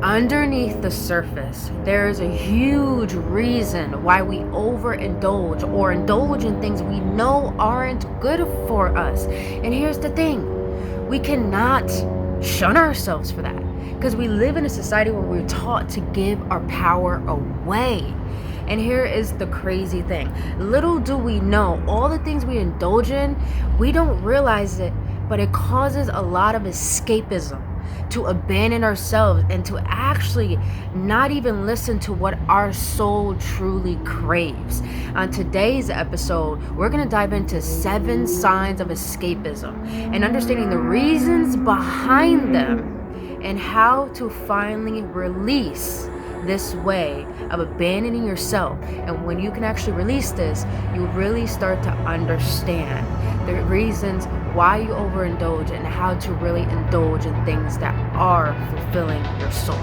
underneath the surface, there is a huge reason why we overindulge or indulge in things we know aren't good for us. And here's the thing, we cannot shun ourselves for that, because we live in a society where we're taught to give our power away. And here is the crazy thing. Little do we know, all the things we indulge in, we don't realize it, but it causes a lot of escapism, to abandon ourselves and to actually not even listen to what our soul truly craves. On today's episode, we're going to dive into 7 signs of escapism and understanding the reasons behind them and how to finally release this way of abandoning yourself. And when you can actually release this, you really start to understand the reasons why you overindulge and how to really indulge in things that are fulfilling your soul.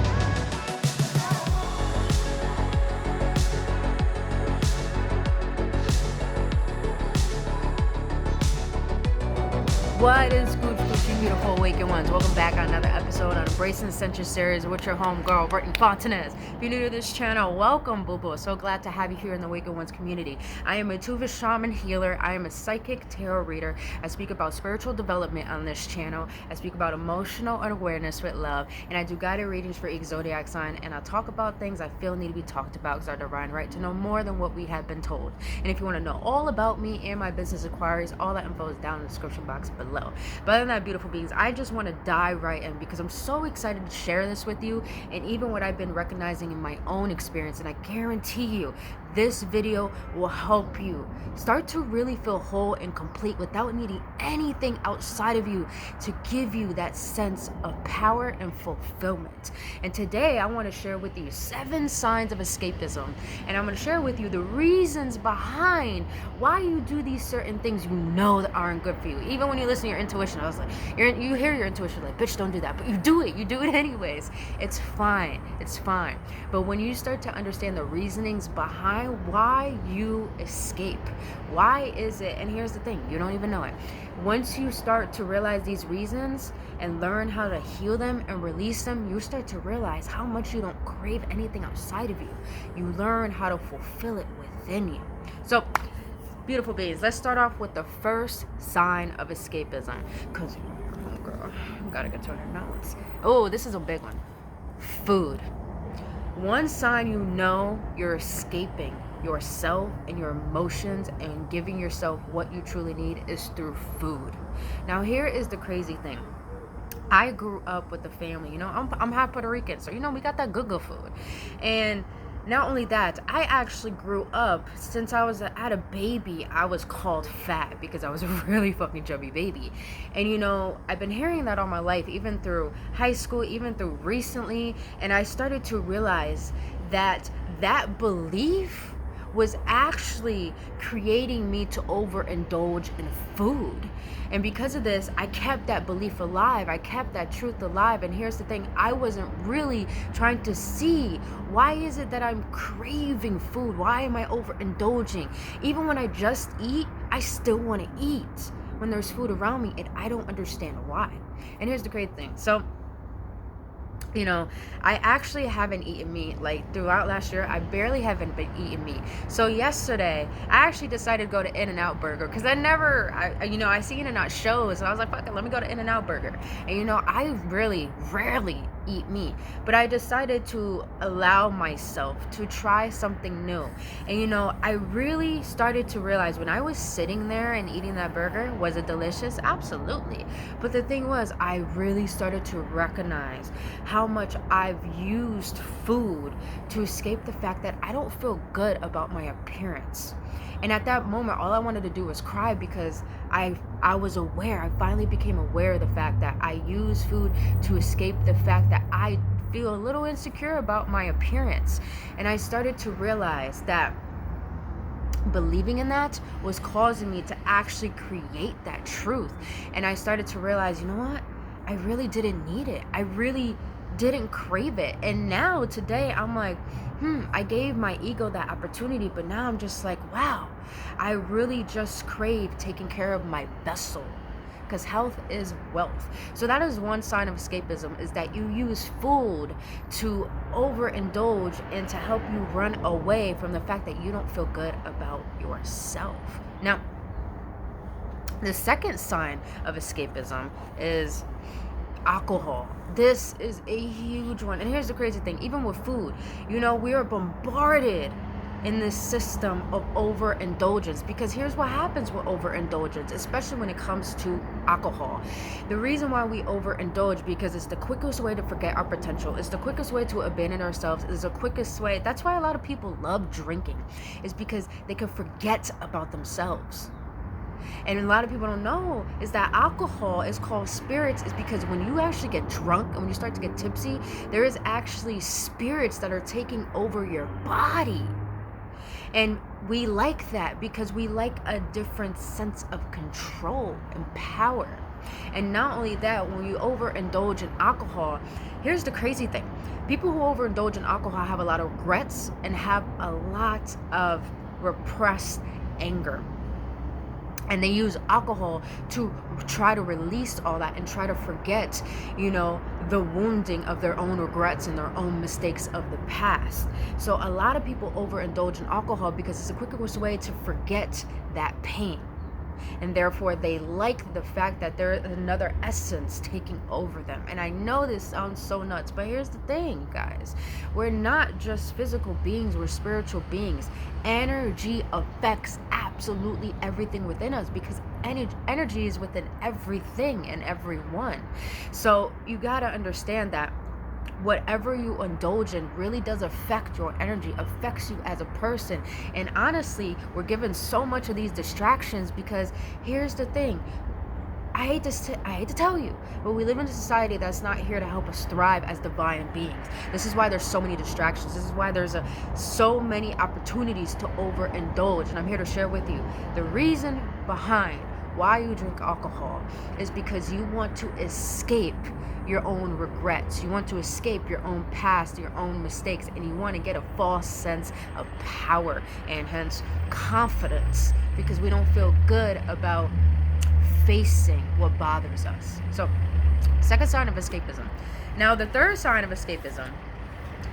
What is good, you beautiful awakened ones? Welcome back on another episode on Embracing Century Series with your homegirl, Brittany Fontanez. If you're new to this channel, welcome, boo-boo. So glad to have you here in the Awakened Ones community. I am a Tuva shaman healer. I am a psychic tarot reader. I speak about spiritual development on this channel. I speak about emotional awareness with love. And I do guided readings for each zodiac sign. And I talk about things I feel need to be talked about because our divine right to know more than what we have been told. And if you want to know all about me and my business inquiries, all that info is down in the description box below. But other than that, beautiful beings, I just want to dive right in because I'm so excited to share this with you, and even what I've been recognizing in my own experience. And I guarantee you this video will help you start to really feel whole and complete without needing anything outside of you to give you that sense of power and fulfillment. And today I want to share with you 7 signs of escapism, and I'm going to share with you the reasons behind why you do these certain things you know that aren't good for you. Even when you listen to your intuition, I was like, you hear your intuition like, bitch, don't do that, but you do it anyways. It's fine. But when you start to understand the reasonings behind why you escape, why is it, and here's the thing, you don't even know it. Once you start to realize these reasons and learn how to heal them and release them, you start to realize how much you don't crave anything outside of you. You learn how to fulfill it within you. So beautiful beings, let's start off with the first sign of escapism, because girl, I gotta get to her notes. Oh, this is a big one. Food. One sign you know you're escaping yourself and your emotions and giving yourself what you truly need is through food. Now here is the crazy thing. I grew up with a family, I'm half Puerto Rican, so we got that good food. And not only that, I actually grew up, since I was a baby, I was called fat because I was a really fucking chubby baby. And I've been hearing that all my life, even through high school, even through recently. And I started to realize that belief was actually creating me to overindulge in food. And because of this, I kept that belief alive. I kept that truth alive. And here's the thing, I wasn't really trying to see, why is it that I'm craving food? Why am I overindulging? Even when I just eat, I still want to eat when there's food around me, and I don't understand why. And here's the great thing. So I actually haven't eaten meat, like throughout last year. I barely haven't been eating meat. So yesterday, I actually decided to go to In-N-Out Burger because I see In-N-Out shows, and I was like, fuck it, let me go to In-N-Out Burger. And I really rarely eat meat, but I decided to allow myself to try something new. And I really started to realize when I was sitting there and eating that burger, was it delicious? Absolutely. But the thing was, I really started to recognize how much I've used food to escape the fact that I don't feel good about my appearance. And at that moment, all I wanted to do was cry because I was aware, I finally became aware of the fact that I use food to escape the fact that I feel a little insecure about my appearance. And I started to realize that believing in that was causing me to actually create that truth. And I started to realize, you know what? I really didn't need it. I really didn't crave it. And now today I'm like, I gave my ego that opportunity, but now I'm just like, wow, I really just crave taking care of my vessel, because health is wealth. So that is one sign of escapism, is that you use food to overindulge and to help you run away from the fact that you don't feel good about yourself. Now, the second sign of escapism is alcohol. This is a huge one. And here's the crazy thing, even with food, we are bombarded in this system of overindulgence, because here's what happens with overindulgence, especially when it comes to alcohol. The reason why we overindulge, because it's the quickest way to forget our potential, it's the quickest way to abandon ourselves, it's the quickest way. That's why a lot of people love drinking, is because they can forget about themselves. And a lot of people don't know is that alcohol is called spirits, is because when you actually get drunk and when you start to get tipsy, there is actually spirits that are taking over your body. And we like that because we like a different sense of control and power. And not only that, when you overindulge in alcohol, here's the crazy thing. People who overindulge in alcohol have a lot of regrets and have a lot of repressed anger. And they use alcohol to try to release all that and try to forget, the wounding of their own regrets and their own mistakes of the past. So a lot of people overindulge in alcohol because it's the quickest way to forget that pain. And therefore they like the fact that there's another essence taking over them. And I know this sounds so nuts, but here's the thing, guys. We're not just physical beings, we're spiritual beings. Energy affects absolutely everything within us, because energy is within everything and everyone. So you gotta understand that whatever you indulge in really does affect your energy, affects you as a person. And honestly, we're given so much of these distractions because here's the thing. I hate to tell you, but we live in a society that's not here to help us thrive as divine beings. This is why there's so many distractions. This is why there's so many opportunities to overindulge. And I'm here to share with you the reason behind why you drink alcohol is because you want to escape your own regrets. You want to escape your own past, your own mistakes, and you want to get a false sense of power and hence confidence, because we don't feel good about facing what bothers us. So, second sign of escapism. Now, the third sign of escapism,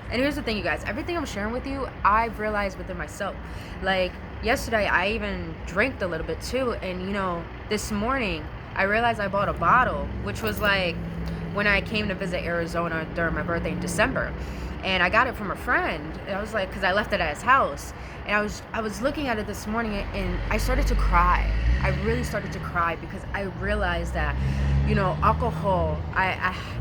and here's the thing, you guys, everything I'm sharing with you, I've realized within myself. Like, yesterday, I even drank a little bit too, and this morning, I realized I bought a bottle, which was like, when I came to visit Arizona during my birthday in December, and I got it from a friend. I was like, because I left it at his house, and I was looking at it this morning, and I started to cry. I really started to cry because I realized that, alcohol. I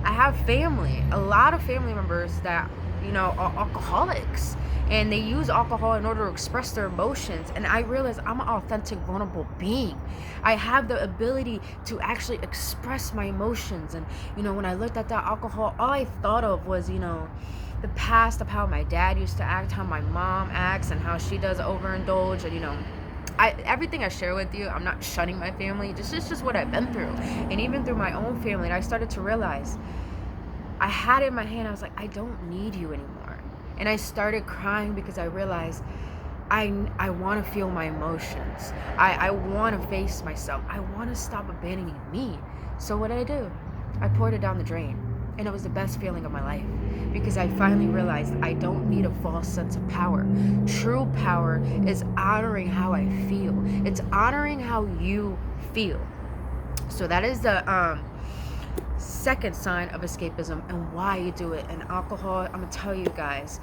have family, a lot of family members that are alcoholics, and they use alcohol in order to express their emotions. And I realized I'm an authentic, vulnerable being. I have the ability to actually express my emotions. And when I looked at that alcohol, all I thought of was the past of how my dad used to act, how my mom acts, and how she does overindulge. And everything I share with you, I'm not shunning my family. It's just what I've been through, and even through my own family. And I started to realize, I had it in my hand. I was like, I don't need you anymore. And I started crying because I realized I want to feel my emotions. I want to face myself. I want to stop abandoning me. So what did I do? I poured it down the drain. And it was the best feeling of my life, because I finally realized I don't need a false sense of power. True power is honoring how I feel. It's honoring how you feel. So that is the second sign of escapism and why you do it. And alcohol, I'm gonna tell you guys,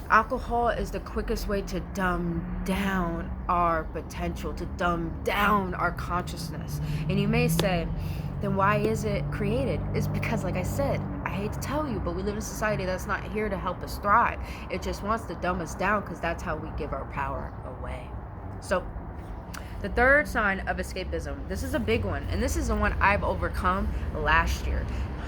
alcohol is the quickest way to dumb down our potential, to dumb down our consciousness. And you may say, then why is it created? It's because, like I said, I hate to tell you, but we live in a society that's not here to help us thrive. It just wants to dumb us down, because that's how we give our power away. So the third sign of escapism, this is a big one, and this is the one I've overcome last year.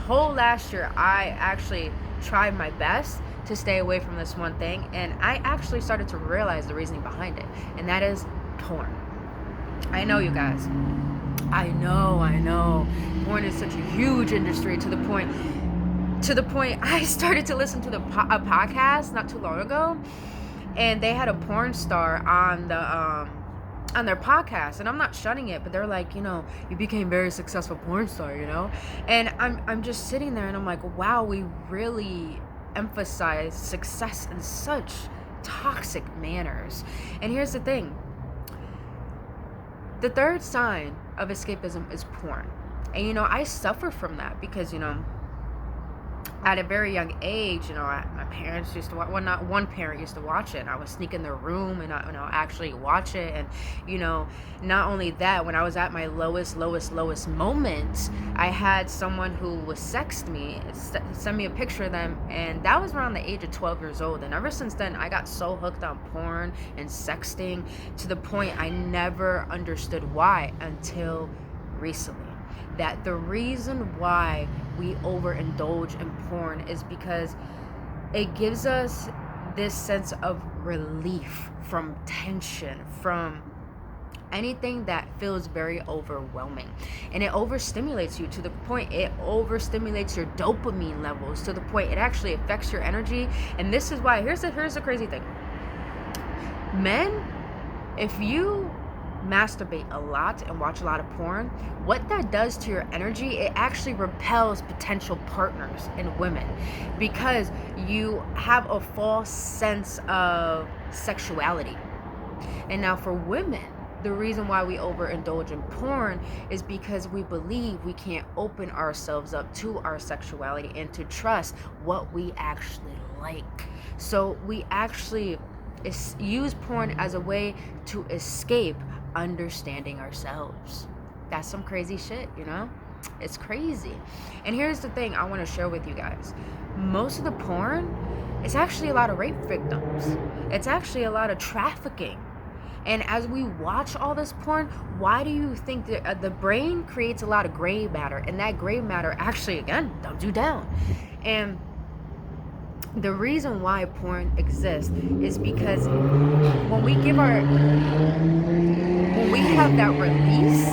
Whole last year, I actually tried my best to stay away from this one thing, and I actually started to realize the reasoning behind it, and that is porn. I know, you guys. I know. Porn is such a huge industry to the point I started to listen to a podcast not too long ago, and they had a porn star on on their podcast, and I'm not shunning it, but they're like, you became very successful porn star, and I'm just sitting there and I'm like, wow, we really emphasize success in such toxic manners. And here's the thing, the third sign of escapism is porn. And I suffer from that because at a very young age, my parents used to watch, well, not one parent used to watch it, and I would sneak in their room and actually watch it. And not only that, when I was at my lowest moment, I had someone who was sext me, send me a picture of them, and that was around the age of 12 years old. And ever since then, I got so hooked on porn and sexting to the point I never understood why until recently. That the reason why we overindulge in porn is because it gives us this sense of relief from tension, from anything that feels very overwhelming. And it overstimulates you to the point it overstimulates your dopamine levels to the point it actually affects your energy. And this is why, here's the crazy thing. Men, if you masturbate a lot and watch a lot of porn, what that does to your energy, it actually repels potential partners in women because you have a false sense of sexuality. And now for women, the reason why we overindulge in porn is because we believe we can't open ourselves up to our sexuality and to trust what we actually like. So we actually use porn as a way to escape understanding ourselves. That's some crazy shit, it's crazy. And here's the thing I want to share with you guys. Most of the porn is actually a lot of rape victims. It's actually a lot of trafficking. And as we watch all this porn, why do you think that the brain creates a lot of gray matter, and that gray matter actually, again, dumbs you down? And the reason why porn exists is because when we have that release,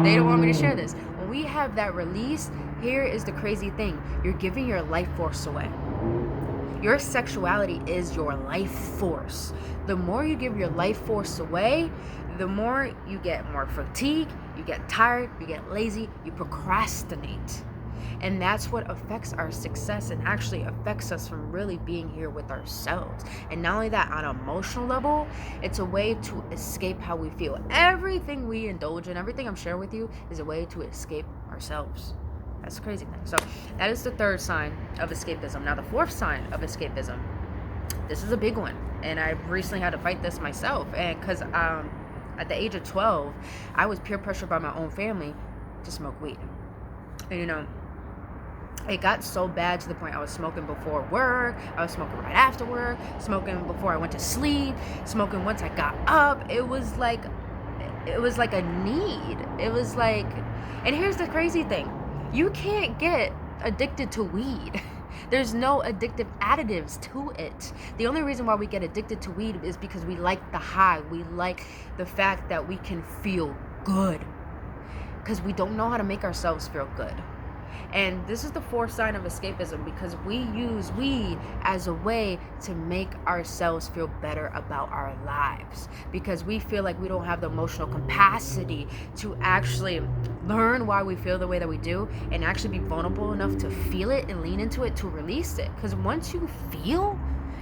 they don't want me to share this. When we have that release, here is the crazy thing. You're giving your life force away. Your sexuality is your life force. The more you give your life force away, the more you get more fatigue, you get tired, you get lazy, you procrastinate. And that's what affects our success and actually affects us from really being here with ourselves. And not only that, on an emotional level, it's a way to escape how we feel. Everything we indulge in, everything I'm sharing with you is a way to escape ourselves. That's the crazy thing. So that is the third sign of escapism. Now the fourth sign of escapism, this is a big one. And I recently had to fight this myself. And because at the age of 12, I was peer pressured by my own family to smoke weed. And it got so bad to the point I was smoking before work, I was smoking right after work, smoking before I went to sleep, smoking once I got up. It was like a need. It was like, and here's the crazy thing. You can't get addicted to weed. There's no addictive additives to it. The only reason why we get addicted to weed is because we like the high. We like the fact that we can feel good. Because we don't know how to make ourselves feel good. And this is the fourth sign of escapism, because we use weed as a way to make ourselves feel better about our lives, because we feel like we don't have the emotional capacity to actually learn why we feel the way that we do and actually be vulnerable enough to feel it and lean into it to release it. Because once you feel,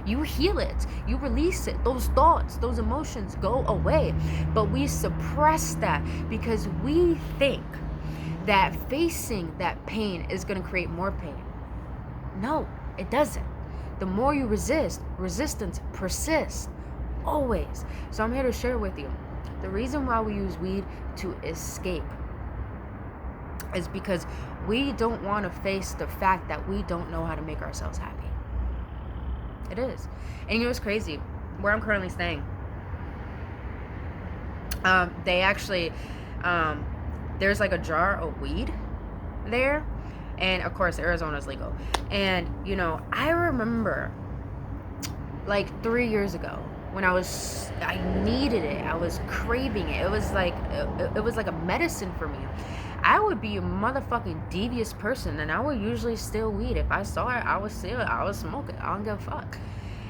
you heal it, you release it. Those thoughts, those emotions go away. But we suppress that because we think that facing that pain is going to create more pain. No, it doesn't. The more you resist, resistance persists, always. So I'm here to share with you the reason why we use weed to escape is because we don't want to face the fact that we don't know how to make ourselves happy. It is. And you know what's crazy? Where I'm currently staying, they actually there's like a jar of weed there, and of course Arizona's legal. And I remember like 3 years ago when I needed it, I was craving it. It was like a medicine for me. I would be a motherfucking devious person, and I would usually steal weed. If I saw it, I would steal it. I would smoke it. I don't give a fuck.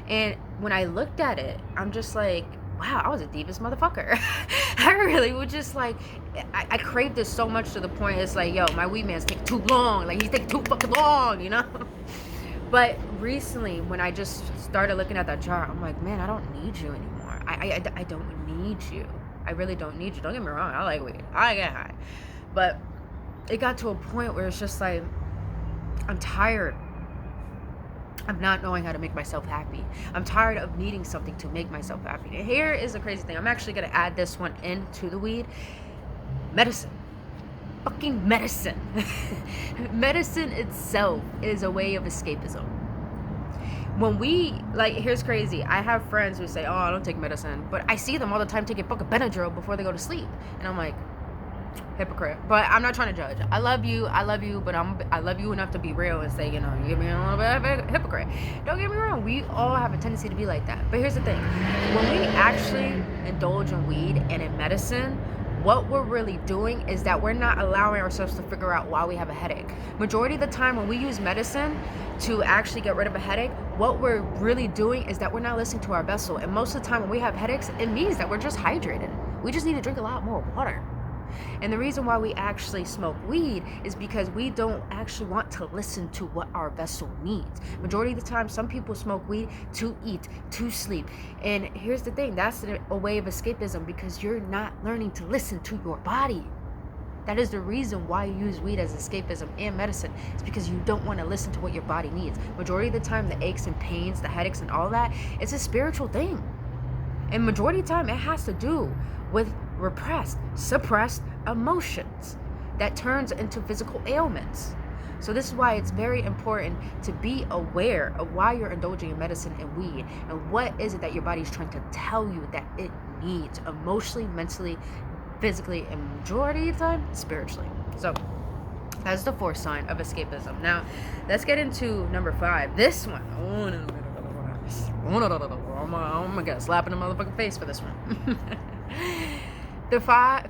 And when I looked at it, I'm just like, wow, I was a deepest motherfucker. I really was just like, I craved this so much to the point it's like, yo, my weed man's taking too long. Like, he's taking too fucking long, you know? But recently, when I just started looking at that jar, I'm like, man, I don't need you anymore. I don't need you. I really don't need you. Don't get me wrong. I like weed. I get high. But it got to a point where it's just like, I'm tired of not knowing how to make myself happy. I'm tired of needing something to make myself happy. And here is the crazy thing. I'm actually going to add this one into the weed. Medicine. Fucking medicine. Medicine itself is a way of escapism. When we, like, here's crazy. I have friends who say, oh, I don't take medicine. But I see them all the time taking fucking Benadryl before they go to sleep. And I'm like, hypocrite. But I'm not trying to judge. I love you, but I love you enough to be real and say, you know, you give me a little bit of a hypocrite. Don't get me wrong, we all have a tendency to be like that. But here's the thing. When we actually indulge in weed and in medicine, what we're really doing is that we're not allowing ourselves to figure out why we have a headache. Majority of the time when we use medicine to actually get rid of a headache, what we're really doing is that we're not listening to our vessel. And most of the time when we have headaches, it means that we're just hydrated. We just need to drink a lot more water. And the reason why we actually smoke weed is because we don't actually want to listen to what our vessel needs. Majority of the time, some people smoke weed to eat, to sleep. And here's the thing, that's a way of escapism because you're not learning to listen to your body. That is the reason why you use weed as escapism and medicine. It's because you don't want to listen to what your body needs. Majority of the time, the aches and pains, the headaches and all that, it's a spiritual thing. And majority of the time, it has to do with repressed, suppressed emotions that turns into physical ailments. So this is why it's very important to be aware of why you're indulging in medicine and weed and what is it that your body is trying to tell you that it needs emotionally, mentally, physically, and majority of the time, spiritually. So that's the fourth sign of escapism. Now, let's get into number 5. This one. I'm gonna get a slap in the motherfucking face for this one. The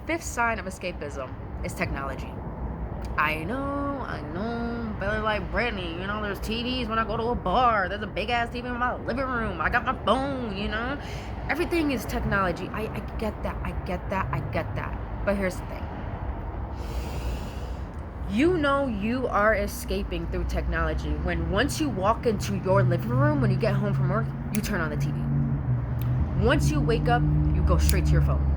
fifth sign of escapism is technology. I know, but like Brittany, you know, there's TVs when I go to a bar. There's a big ass TV in my living room. I got my phone, you know. Everything is technology. I get that. But here's the thing. You know you are escaping through technology when once you walk into your living room, when you get home from work, you turn on the TV. Once you wake up, you go straight to your phone.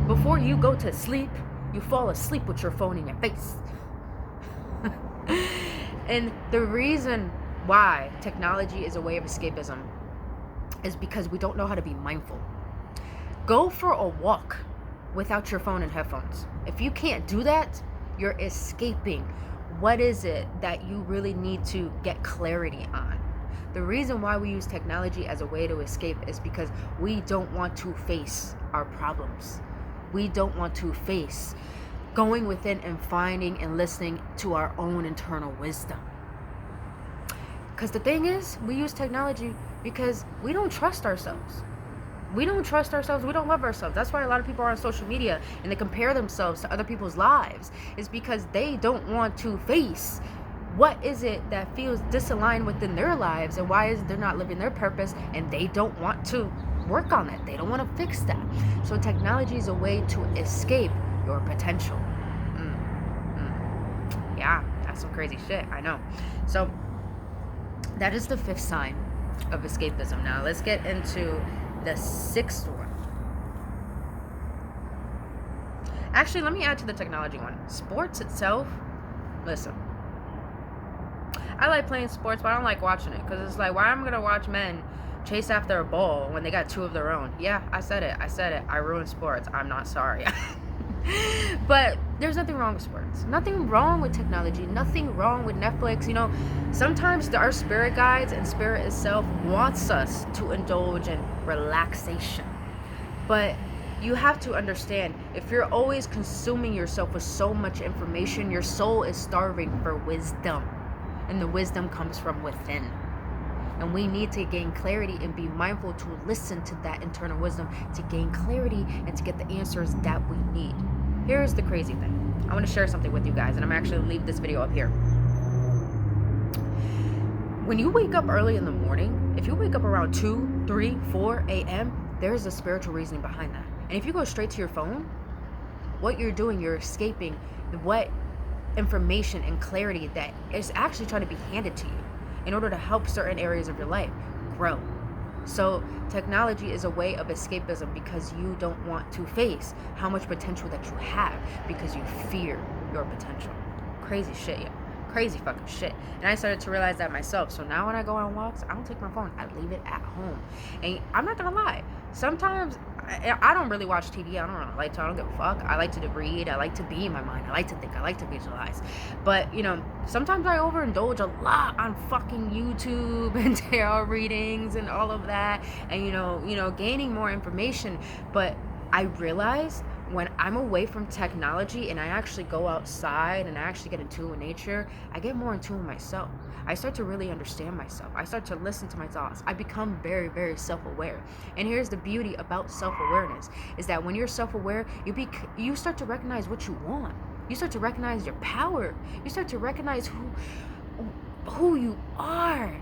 Before you go to sleep, you fall asleep with your phone in your face. And the reason why technology is a way of escapism is because we don't know how to be mindful. Go for a walk without your phone and headphones. If you can't do that, you're escaping. What is it that you really need to get clarity on? The reason why we use technology as a way to escape is because we don't want to face our problems. We don't want to face going within and finding and listening to our own internal wisdom. Because the thing is, we use technology because we don't trust ourselves. We don't trust ourselves. We don't love ourselves. That's why a lot of people are on social media and they compare themselves to other people's lives. It's because they don't want to face what is it that feels disaligned within their lives and why is it they're not living their purpose, and they don't want to work on it. They don't want to fix that. So technology is a way to escape your potential. Yeah, that's some crazy shit. I know. So that is the 5th sign of escapism. Now let's get into the 6th one. Actually, let me add to the technology one. Sports itself, listen, I like playing sports, but I don't like watching it because it's like, why am I gonna watch men chase after a ball when they got 2 of their own? Yeah, I said it. I ruined sports. I'm not sorry. But there's nothing wrong with sports, nothing wrong with technology, nothing wrong with Netflix. You know, sometimes our spirit guides and spirit itself wants us to indulge in relaxation, but you have to understand, if you're always consuming yourself with so much information, your soul is starving for wisdom, and the wisdom comes from within. And we need to gain clarity and be mindful to listen to that internal wisdom to gain clarity and to get the answers that we need. Here's the crazy thing. I want to share something with you guys, and I'm actually going to leave this video up here. When you wake up early in the morning, if you wake up around 2, 3, 4 a.m., there's a spiritual reasoning behind that. And if you go straight to your phone, what you're doing, you're escaping what information and clarity that is actually trying to be handed to you in order to help certain areas of your life grow. So technology is a way of escapism because you don't want to face how much potential that you have because you fear your potential. Crazy shit, yeah. Crazy fucking shit. And I started to realize that myself. So now when I go on walks, I don't take my phone. I leave it at home. And I'm not gonna lie, sometimes I don't really watch TV. I don't like to. I don't give a fuck. I like to read. I like to be in my mind. I like to think. I like to visualize. But, you know, sometimes I overindulge a lot on fucking YouTube and tarot readings and all of that. And, you know, gaining more information. But I realize when I'm away from technology and I actually go outside and I actually get in tune with nature, I get more in tune with myself. I start to really understand myself. I start to listen to my thoughts. I become very, very self-aware. And here's the beauty about self-awareness is that when you're self-aware, you start to recognize what you want. You start to recognize your power. You start to recognize who you are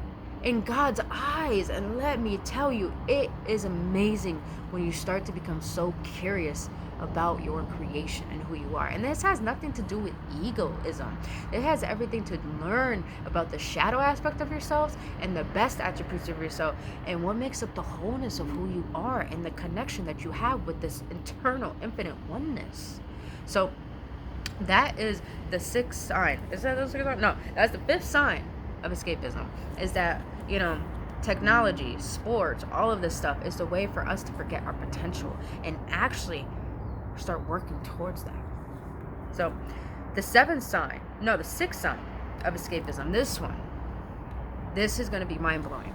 in God's eyes. And let me tell you, it is amazing when you start to become so curious about your creation and who you are. And this has nothing to do with egoism. It has everything to learn about the shadow aspect of yourselves and the best attributes of yourself and what makes up the wholeness of who you are and the connection that you have with this internal infinite oneness. So that is the sixth sign. Is that the sixth sign? No, that's the fifth sign of escapism, is that, you know, technology, sports, all of this stuff is the way for us to forget our potential and actually start working towards that. So the sixth sign of escapism, this is going to be mind-blowing.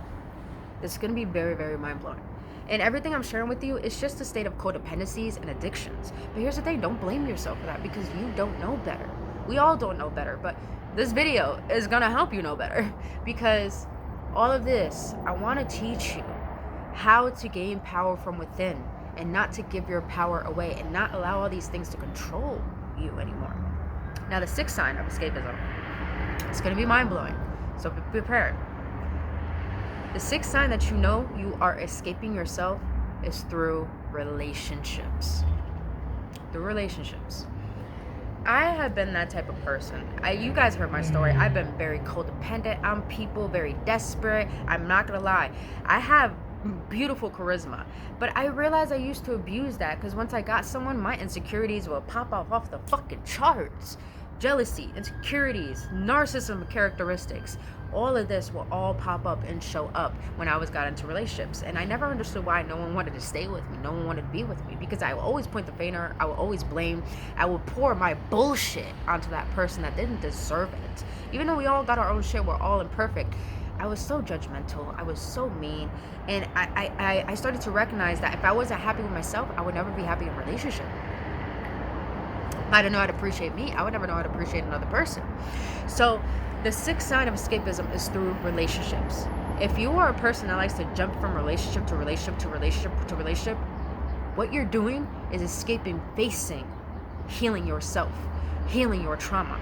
This is going to be very, very mind-blowing. And everything I'm sharing with you is just a state of codependencies and addictions. But here's the thing, don't blame yourself for that because you don't know better. We all don't know better, but this video is going to help you know better because all of this, I want to teach you how to gain power from within and not to give your power away and not allow all these things to control you anymore. Now, the sixth sign of escapism, it's going to be mind-blowing, so be prepared. The sixth sign that you know you are escaping yourself is through relationships. Through relationships. I have been that type of person. You guys heard my story. I've been very codependent on people, very desperate. I'm not going to lie. I have beautiful charisma, but I realized I used to abuse that because once I got someone, my insecurities will pop off the fucking charts. Jealousy, insecurities, narcissism characteristics, all of this will all pop up and show up when I got into relationships. And I never understood why no one wanted to stay with me, no one wanted to be with me, because I would always point the finger, I would always blame, I would pour my bullshit onto that person that didn't deserve it. Even though we all got our own shit, we're all imperfect, I was so judgmental, I was so mean, and I started to recognize that if I wasn't happy with myself, I would never be happy in a relationship. If I didn't know how to appreciate me, I would never know how to appreciate another person. So the sixth sign of escapism is through relationships. If you are a person that likes to jump from relationship to relationship to relationship to relationship, what you're doing is escaping facing, healing yourself, healing your trauma,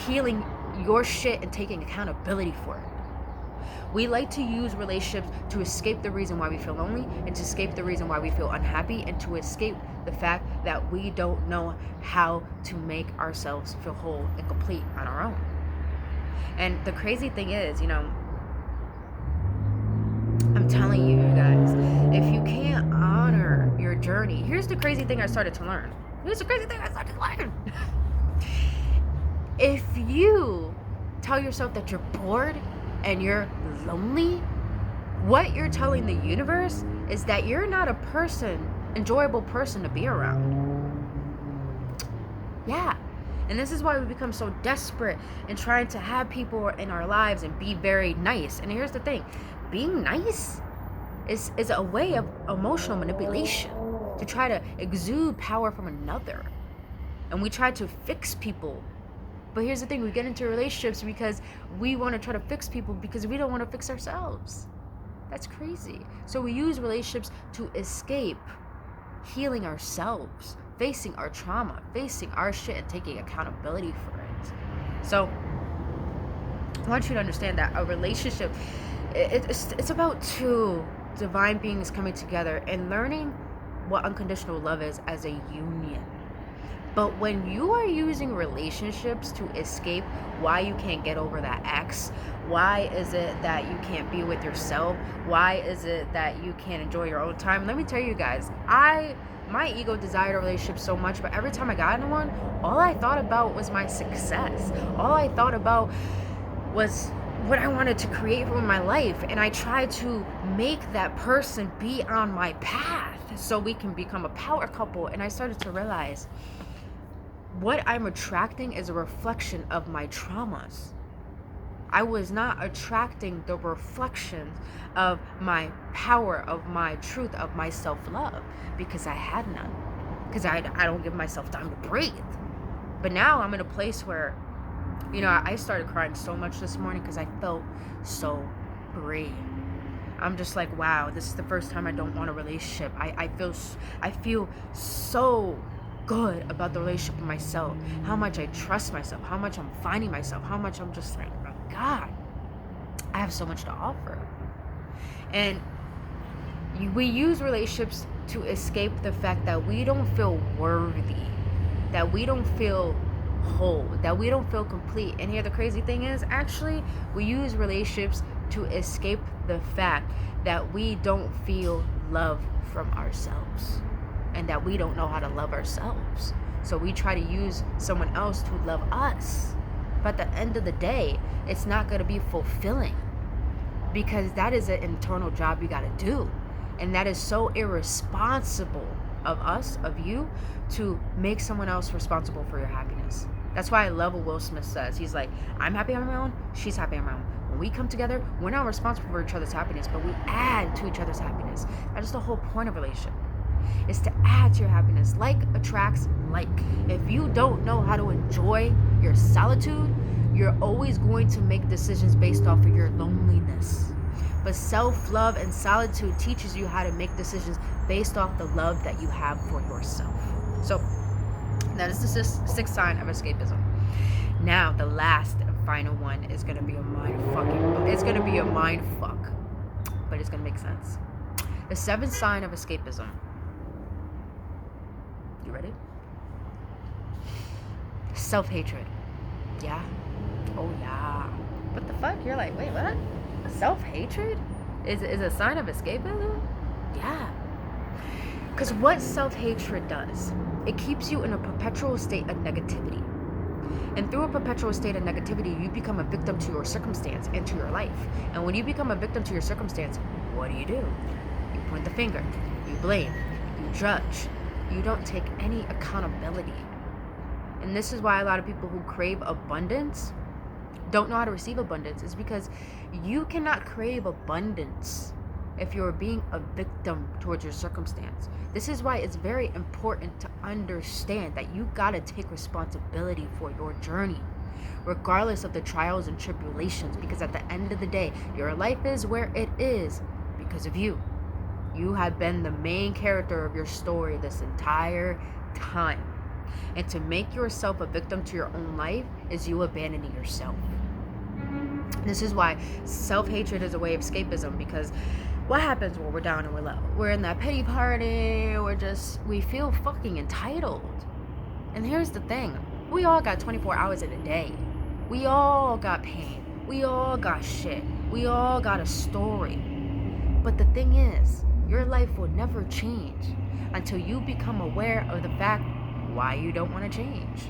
healing your shit and taking accountability for it. We like to use relationships to escape the reason why we feel lonely and to escape the reason why we feel unhappy and to escape the fact that we don't know how to make ourselves feel whole and complete on our own. And the crazy thing is, you know, I'm telling you guys, if you can't honor your journey, here's the crazy thing I started to learn. If you tell yourself that you're bored and you're lonely, what you're telling the universe is that you're not a enjoyable person to be around. Yeah. And this is why we become so desperate in trying to have people in our lives and be very nice. And here's the thing, being nice is a way of emotional manipulation to try to exude power from another. And we try to fix people. But here's the thing, we get into relationships because we want to try to fix people because we don't want to fix ourselves. That's crazy. So we use relationships to escape healing ourselves, facing our trauma, facing our shit, and taking accountability for it. So I want you to understand that a relationship, it's about two divine beings coming together and learning what unconditional love is as a union. But when you are using relationships to escape why you can't get over that ex, why is it that you can't be with yourself, why is it that you can't enjoy your own time, let me tell you guys, my ego desired a relationship so much, but every time I got into one, all I thought about was my success. All I thought about was what I wanted to create for my life, and I tried to make that person be on my path so we can become a power couple. And I started to realize what I'm attracting is a reflection of my traumas. I was not attracting the reflections of my power, of my truth, of my self-love, because I had none. Because I don't give myself time to breathe. But now I'm in a place where, I started crying so much this morning because I felt so free. I'm just like, wow, this is the first time I don't want a relationship. I feel so good about the relationship with myself, how much I trust myself, how much I'm finding myself, how much I'm just like, oh my God, I have so much to offer. And we use relationships to escape the fact that we don't feel worthy, that we don't feel whole, that we don't feel complete. And here the crazy thing is, actually, we use relationships to escape the fact that we don't feel love from ourselves, and that we don't know how to love ourselves. So we try to use someone else to love us. But at the end of the day, it's not going to be fulfilling, because that is an internal job you got to do. And that is so irresponsible of us, of you, to make someone else responsible for your happiness. That's why I love what Will Smith says. He's like, I'm happy on my own, she's happy on my own. When we come together, we're not responsible for each other's happiness, but we add to each other's happiness. That is the whole point of a relationship, is to add to your happiness. Like attracts like. If you don't know how to enjoy your solitude, you're always going to make decisions based off of your loneliness. But self-love and solitude teaches you how to make decisions based off the love that you have for yourself. So that is the sixth sign of escapism. Now, the last and final one is going to be a mind fuck, but it's going to make sense. The seventh sign of escapism. You ready? Self-hatred. Yeah. Oh yeah. What the fuck? You're like, wait, what? Self-hatred is a sign of escapism? Yeah. Because what self-hatred does, it keeps you in a perpetual state of negativity. And through a perpetual state of negativity, you become a victim to your circumstance and to your life. And when you become a victim to your circumstance, what do? You point the finger, you blame, you judge. You don't take any accountability. And this is why a lot of people who crave abundance don't know how to receive abundance, is because you cannot crave abundance if you're being a victim towards your circumstance. This is why it's very important to understand that you gotta take responsibility for your journey, regardless of the trials and tribulations, because at the end of the day, your life is where it is because of you. You have been the main character of your story this entire time. And to make yourself a victim to your own life is you abandoning yourself. This is why self-hatred is a way of escapism, because what happens when we're down and we're low? We're in that pity party, we feel fucking entitled. And here's the thing, we all got 24 hours in a day. We all got pain. We all got shit. We all got a story. But the thing is, your life will never change until you become aware of the fact why you don't want to change.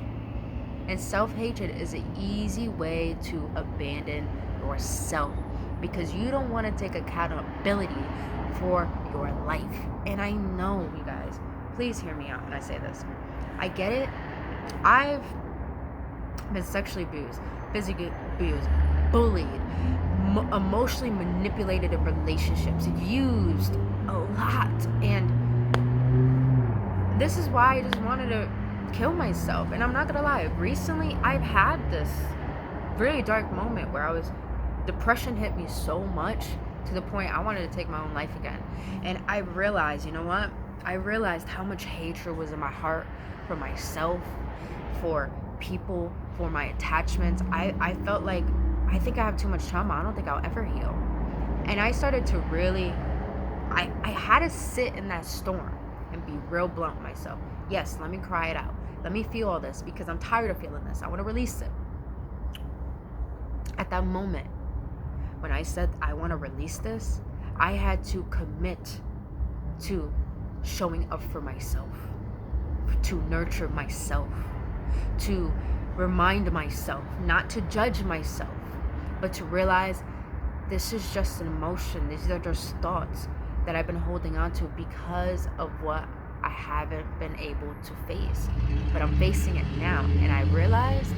And self-hatred is an easy way to abandon yourself, because you don't want to take accountability for your life. And I know, you guys, please hear me out when I say this. I get it. I've been sexually abused, physically abused, bullied, emotionally manipulated in relationships, used a lot. And this is why I just wanted to kill myself. And I'm not gonna lie, recently I've had this really dark moment where depression hit me so much to the point I wanted to take my own life again. And I realized, you know what? I realized how much hatred was in my heart for myself, for people, for my attachments. I felt like, I think I have too much trauma. I don't think I'll ever heal. And I started to really I had to sit in that storm and be real blunt with myself. Yes, let me cry it out. Let me feel all this because I'm tired of feeling this. I want to release it. At that moment, when I said I want to release this, I had to commit to showing up for myself, to nurture myself, to remind myself, not to judge myself, but to realize this is just an emotion. These are just thoughts that I've been holding on to because of what I haven't been able to face. But I'm facing it now. And I realized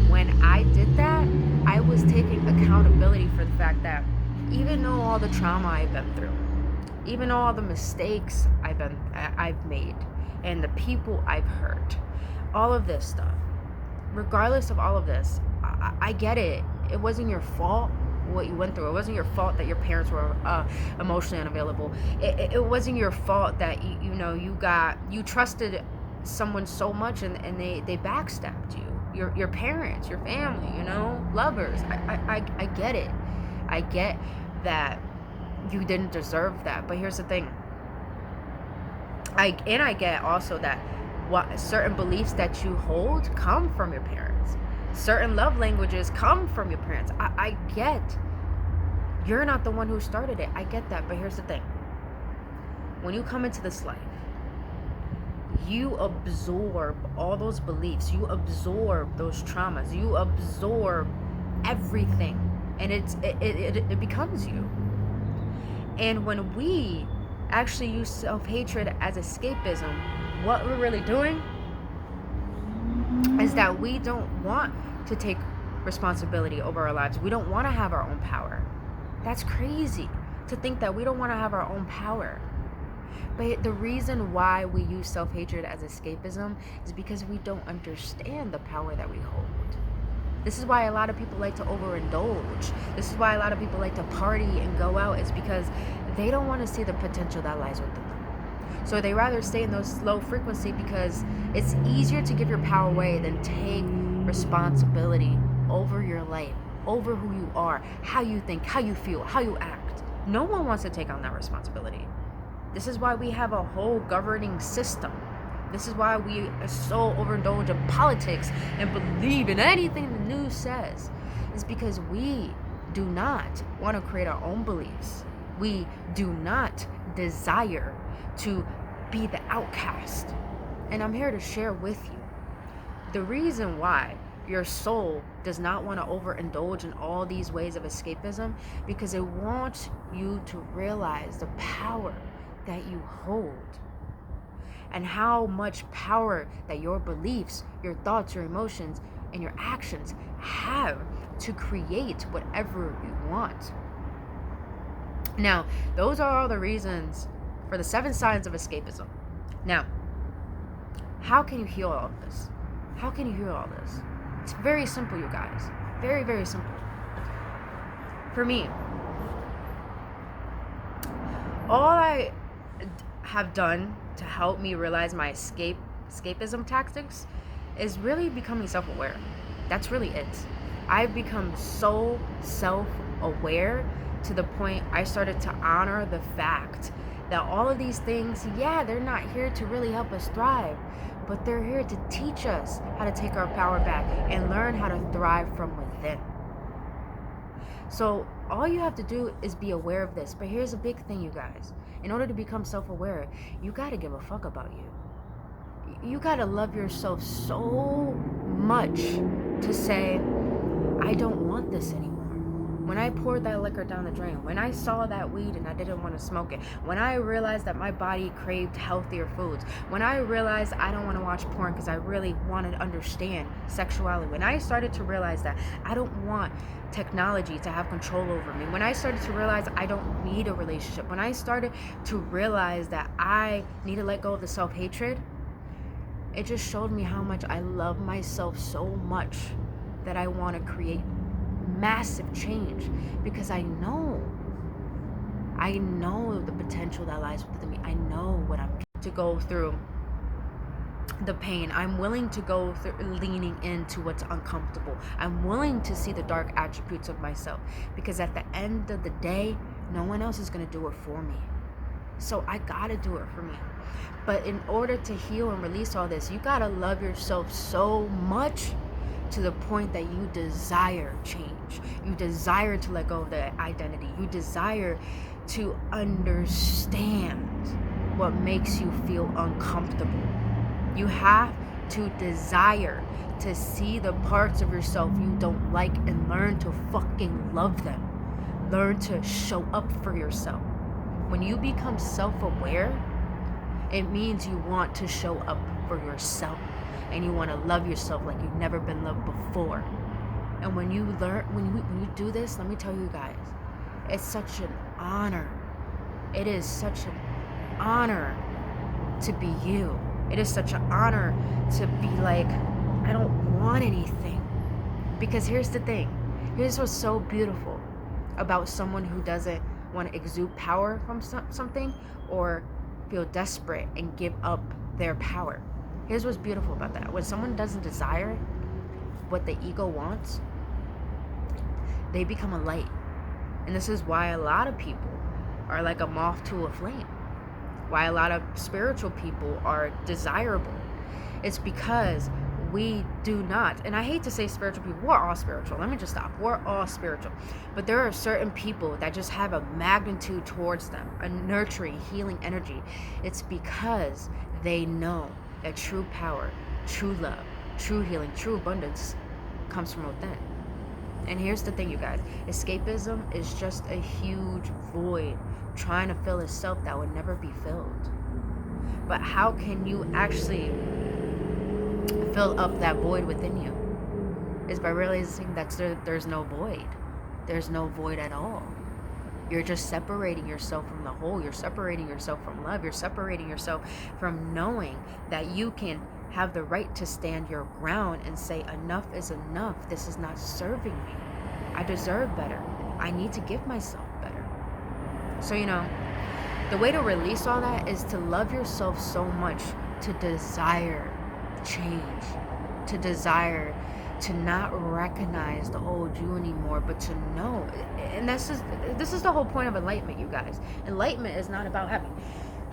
when I did that, I was taking accountability for the fact that even though all the trauma I've been through, even all the mistakes I've made, and the people I've hurt, all of this stuff, regardless of all of this, I get it. It wasn't your fault what you went through. It wasn't your fault that your parents were emotionally unavailable. It wasn't your fault that you trusted someone so much and they backstabbed you. Your parents, your family, lovers. I get it. I get that you didn't deserve that. But here's the thing. I get also that what certain beliefs that you hold come from your parents. Certain love languages come from your parents. I get you're not the one who started it. I get that. But here's the thing. When you come into this life, you absorb all those beliefs. You absorb those traumas. You absorb everything. And it becomes you. And when we actually use self-hatred as escapism, what we're really doing is that we don't want to take responsibility over our lives. We don't want to have our own power. That's crazy to think that we don't want to have our own power. But the reason why we use self-hatred as escapism is because we don't understand the power that we hold. This is why a lot of people like to overindulge. This is why a lot of people like to party and go out. It's because they don't want to see the potential that lies within them. So they rather stay in those low frequency because it's easier to give your power away than take responsibility over your life, over who you are, how you think, how you feel, how you act. No one wants to take on that responsibility. This is why we have a whole governing system. This is why we are so overindulged in politics and believe in anything the news says. It's because we do not want to create our own beliefs. We do not desire to be the outcast. And I'm here to share with you the reason why your soul does not want to overindulge in all these ways of escapism, because it wants you to realize the power that you hold and how much power that your beliefs, your thoughts, your emotions, and your actions have to create whatever you want. Now, those are all the reasons for the 7 signs of escapism. Now, how can you heal all of this? How can you heal all this? It's very simple, you guys. Very, very simple. For me, all I have done to help me realize my escapism tactics is really becoming self-aware. That's really it. I've become so self-aware to the point I started to honor the fact that all of these things, they're not here to really help us thrive, but they're here to teach us how to take our power back and learn how to thrive from within. So all you have to do is be aware of this. But here's a big thing, you guys. In order to become self-aware, you got to give a fuck about you. You got to love yourself so much to say, I don't want this anymore. When I poured that liquor down the drain, when I saw that weed and I didn't want to smoke it, when I realized that my body craved healthier foods, when I realized I don't want to watch porn because I really want to understand sexuality, when I started to realize that I don't want technology to have control over me, when I started to realize I don't need a relationship, when I started to realize that I need to let go of the self-hatred, it just showed me how much I love myself so much that I want to create massive change, because I know the potential that lies within me. I know what I'm to go through the pain. I'm willing to go through leaning into what's uncomfortable. I'm willing to see the dark attributes of myself, because at the end of the day, no one else is going to do it for me. So I gotta do it for me. But in order to heal and release all this, you gotta love yourself so much to the point that you desire change. You desire to let go of the identity. You desire to understand what makes you feel uncomfortable. You have to desire to see the parts of yourself you don't like and learn to fucking love them. Learn to show up for yourself. When you become self-aware, it means you want to show up for yourself and you want to love yourself like you've never been loved before. And when you when you do this, let me tell you guys, it's such an honor. It is such an honor to be you. It is such an honor to be like, I don't want anything. Because here's the thing. Here's what's so beautiful about someone who doesn't want to exude power from something or feel desperate and give up their power. Here's what's beautiful about that. When someone doesn't desire what the ego wants, they become a light. And this is why a lot of people are like a moth to a flame. Why a lot of spiritual people are desirable. It's because we do not, and I hate to say spiritual people, we're all spiritual. Let me just stop. We're all spiritual. But there are certain people that just have a magnitude towards them, a nurturing, healing energy. It's because they know that true power, true love, true healing, true abundance comes from within. And here's the thing, you guys. Escapism is just a huge void trying to fill a self that would never be filled. But how can you actually fill up that void within you? Is by realizing that there's no void. There's no void at all. You're just separating yourself from the whole. You're separating yourself from love. You're separating yourself from knowing that you can have the right to stand your ground and say, enough is enough. This is not serving me. I deserve better. I need to give myself better. So, the way to release all that is to love yourself so much to desire change, to desire to not recognize the old you anymore, but to know. And this is the whole point of enlightenment, you guys. Enlightenment is not about having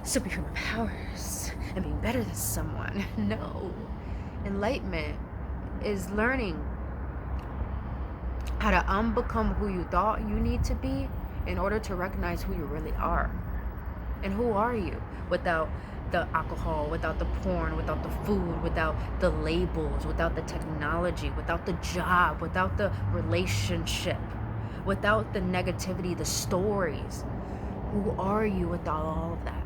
superhuman powers and being better than someone. No. Enlightenment is learning how to unbecome who you thought you need to be in order to recognize who you really are. And who are you without the alcohol, without the porn, without the food, without the labels, without the technology, without the job, without the relationship, without the negativity, the stories? Who are you without all of that?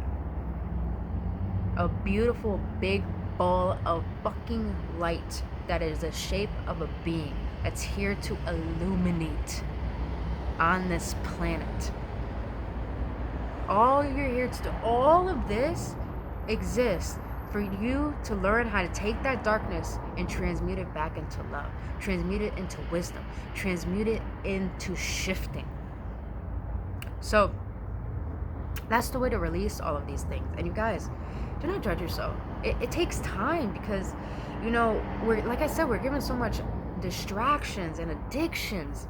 A beautiful big ball of fucking light that is the shape of a being that's here to illuminate on this planet. All you're here to do, all of this exists for you to learn how to take that darkness and transmute it back into love, transmute it into wisdom, transmute it into shifting. So that's the way to release all of these things. And you guys, do not judge yourself. It takes time because, we're, like I said, we're given so much distractions and addictions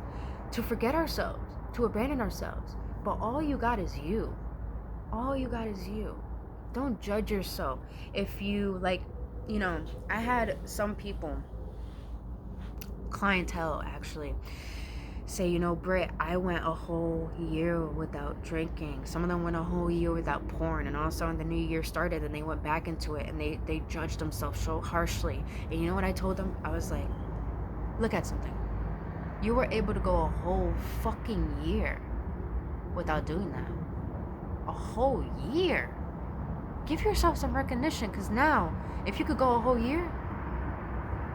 to forget ourselves, to abandon ourselves. But all you got is you. All you got is you. Don't judge yourself. If you, I had some people, clientele actually, say, Britt, I went a whole year without drinking. Some of them went a whole year without porn, and all of a sudden the new year started and they went back into it and they judged themselves so harshly. And you know what I told them? I was like, look at something. You were able to go a whole fucking year without doing that. A whole year. Give yourself some recognition, because now, if you could go a whole year,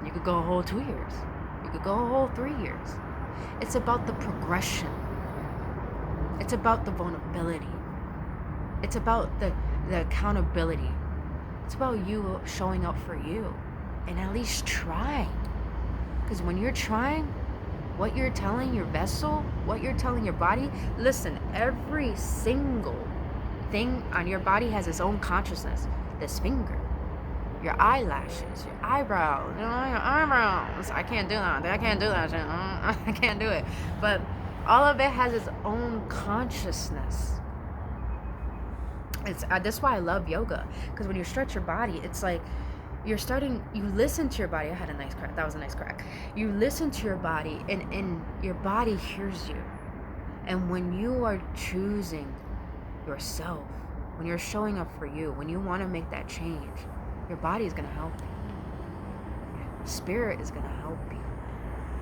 you could go a whole 2 years. You could go a whole 3 years. It's about the progression. It's about the vulnerability. It's about the accountability. It's about you showing up for you and at least trying. Because when you're trying, what you're telling your vessel, what you're telling your body, listen, every single thing on your body has its own consciousness. This finger, your eyelashes, your eyebrows, your eyebrows. I can't do that. I can't do that shit. I can't do it. But all of it has its own consciousness. It's that's why I love yoga, because when you stretch your body, it's like you listen to your body. I had a nice crack. That was a nice crack. You listen to your body, and your body hears you. And when you are choosing yourself, when you're showing up for you, when you want to make that change, your body is going to help you. Your spirit is going to help you.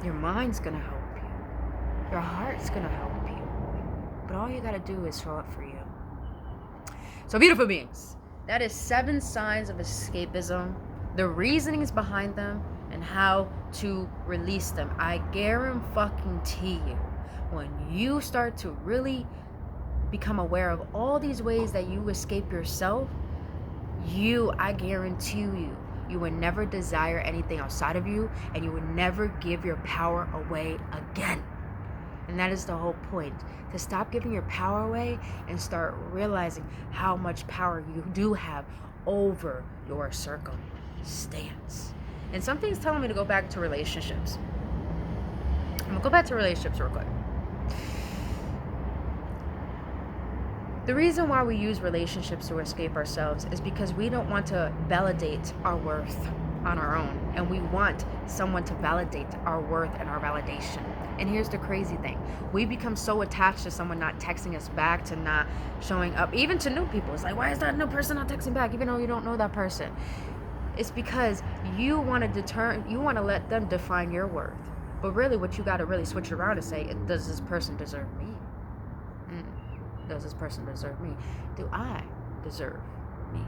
Your mind's going to help you. Your heart's going to help you. But all you got to do is show up for you. So beautiful beings, that is 7 signs of escapism, the reasonings behind them, and how to release them. I guarantee you, when you start to really become aware of all these ways that you escape yourself, I guarantee you would never desire anything outside of you, and you would never give your power away again. And that is the whole point, to stop giving your power away and start realizing how much power you do have over your circumstance. And something's telling me to go back to relationships. I'm gonna go back to relationships real quick. The reason why we use relationships to escape ourselves is because we don't want to validate our worth on our own, and we want someone to validate our worth and our validation. And here's the crazy thing, we become so attached to someone not texting us back, to not showing up, even to new people. It's like, why is that new person not texting back, even though you don't know that person? It's because you want to let them define your worth. But really, what you got to really switch around and say, does this person deserve me? Does this person deserve me? Do I deserve me?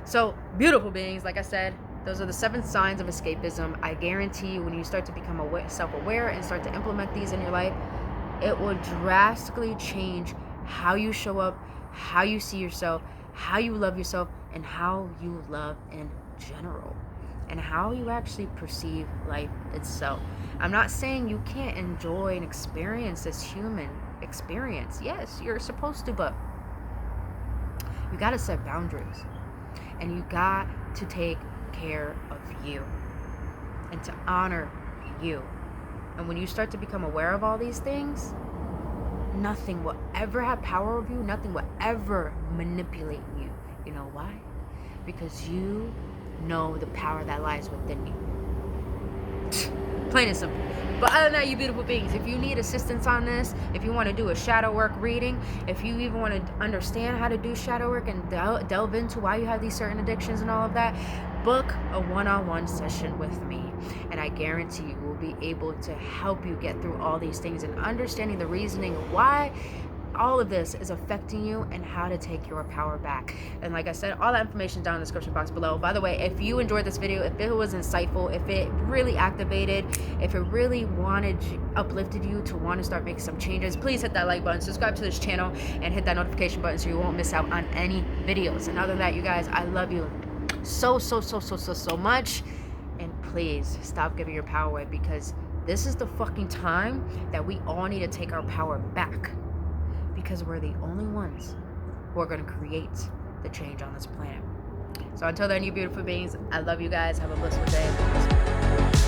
So, beautiful beings, like I said, those are the 7 signs of escapism. I guarantee you, when you start to become self-aware and start to implement these in your life, it will drastically change how you show up, how you see yourself, how you love yourself, and how you love in general, and how you actually perceive life itself. I'm not saying you can't enjoy and experience this human experience. Yes, you're supposed to, but you got to set boundaries, and you got to take care of you and to honor you. And when you start to become aware of all these things, nothing will ever have power over you, nothing will ever manipulate you. You know why? Because you know the power that lies within you. Plain and simple. But other than that, you beautiful beings, if you need assistance on this, if you want to do a shadow work reading, if you even want to understand how to do shadow work and delve into why you have these certain addictions and all of that, book a one-on-one session with me, and I guarantee you will be able to help you get through all these things and understanding the reasoning of why all of this is affecting you and how to take your power back. And like I said, all that information down in the description box below. By the way, if you enjoyed this video, if it was insightful, if it really activated, if it really uplifted you to want to start making some changes, please hit that like button, subscribe to this channel, and hit that notification button so you won't miss out on any videos. And other than that, you guys, I love you so much. And please stop giving your power away, because this is the fucking time that we all need to take our power back, because we're the only ones who are going to create the change on this planet. So until then, you beautiful beings, I love you guys. Have a blissful day.